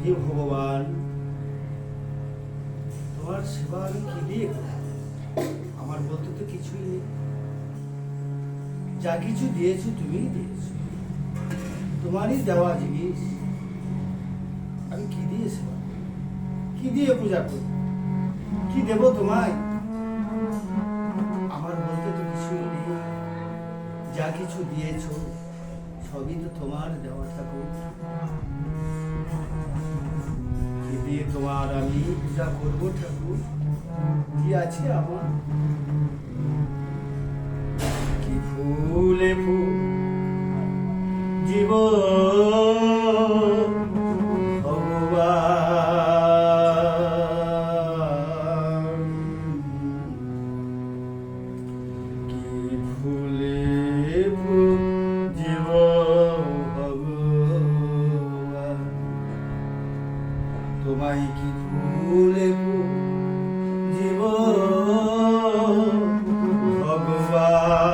হে ভগবান, তোমার সেবা আমি কি দিয়ে করব? আমার বলতে তো কিছুই নেই। যা কিছু দিয়েছো তুমিই দিয়েছো, তোমারই দেওয়া জিনিস। আমি কি দিয়ে সেবা, কি দিয়ে পূজা করব, কি দেব তোমায়? আমার বলতে তো কিছুই নেই। যা কিছু দিয়েছো সবই তো তোমার দেওয়া ঠাকুর। কি দিয়ে তোমার আমি পূজা করবো ঠাকুর? কি আছে আমার? কি ফুলে ফুল জীবন ভগবান, কি ফুলে ফুল জীবন ভগবান, তোমায় কি ফুলে ফুল জীবন ভগবান,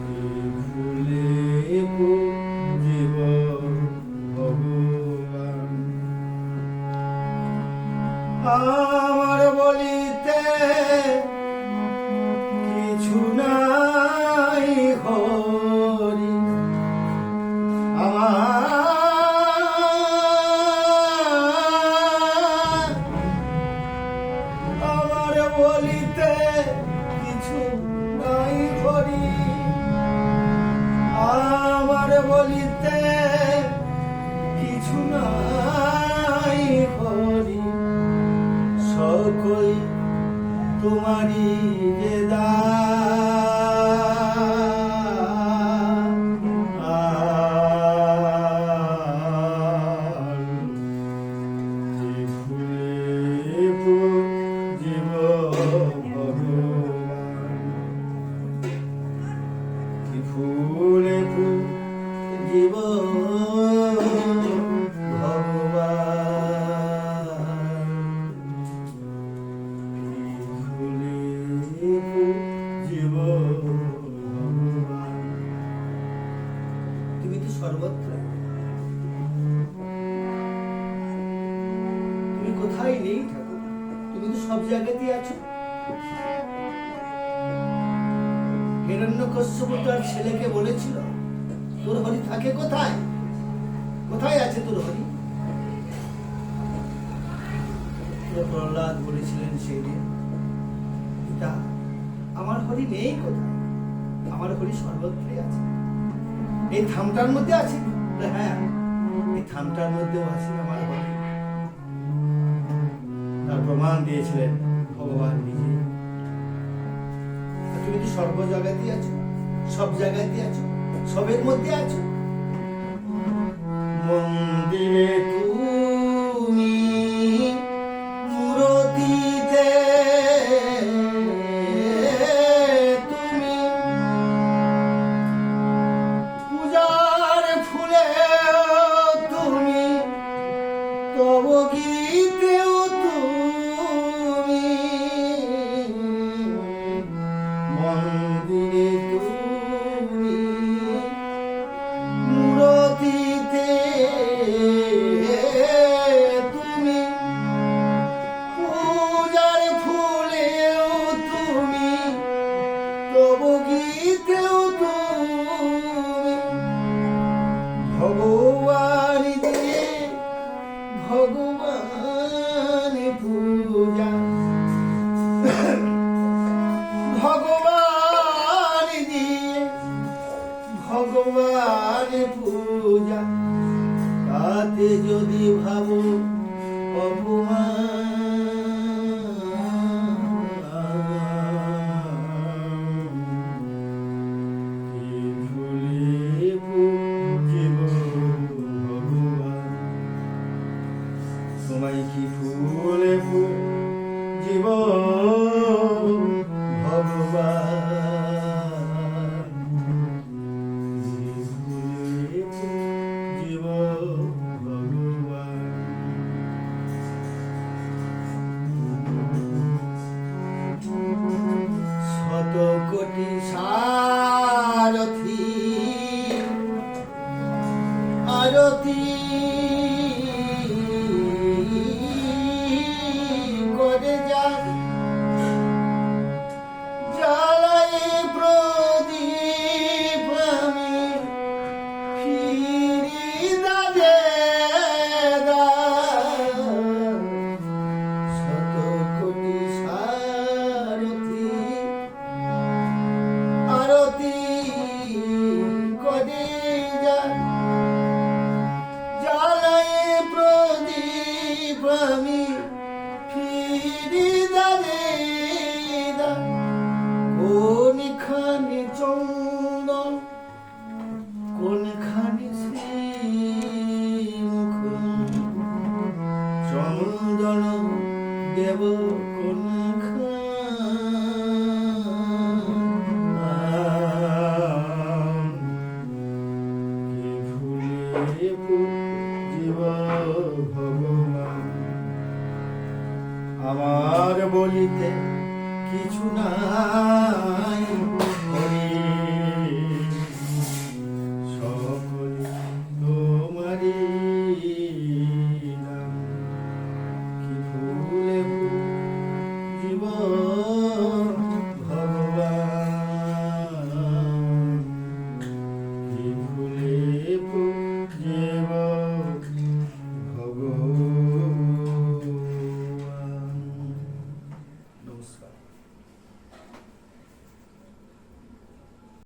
কি ফুলে ফুল জীবন ভগবান। আমার বলিতে কিছু নাই হরি, আমার বলিতে কিছু নাই হরি, আমার বলিতে কিছু নাই হরি, সকল তোমারই যে দান, যে ফুলে ফুল জীবন ভগবান, কি ফুলে ফুল জীবন ভগবান, কি ফুলে ফুল জীবন ভগবান। তুমি তো সর্বত্র, তুমি কোথায় নেই ঠাকুর? তুমি তো সব জায়গাতেই আছো। হিরণ্যকশ্যপু তার ছেলেকে বলেছিল, তোর হরি থাকে কোথায়? কোথায় আছে তোর হরি? প্রহ্লাদ বলেছিলেন সেই দিন, পিতা আমার হরি নেই কোথায়? আমার হরি সর্বত্রই আছে। এই থামটার মধ্যে আছে। হ্যাঁ, এই থামটার মধ্যেও আছে আমার হরি। তার প্রমাণ দিয়েছিলেন ভগবান নিজে। তুমি তো সর্ব জায়গাতেই আছো, সব জায়গাতেই আছো, সবের মধ্যে আছো। মন্দিরে তুমি মূরতিতে তুমি, পূজার ফুলে তুমি, তব গীতেও তুমি, মন্দিরে তুমি মূরতিতে তুমি, পূজার ফুলেও তুমি, তব গীতেও তুমি, ভগবান দিয়ে ভগবান পূজা, ভগবান দিয়ে ভগবান পূজা, তাতে যদি ভাবো অপমান, কি ভুলে জীব ভগবান, তোমায় কি ফুলে ফুল জীব ভগবান, জীব ভগবান। আরতি করে যান জ্বালাই প্রদীপ আমি ফিরি দাদে শত কোটি সারথি আরতি করে যান জ্বালাই প্রদীপ আমি ফিরি দাদে কোনখানে চন্দন কোনখানে শ্রীমুখ চন্দন দেব কি ভুলে জীব ভগবান আমার বলিতে কিছু না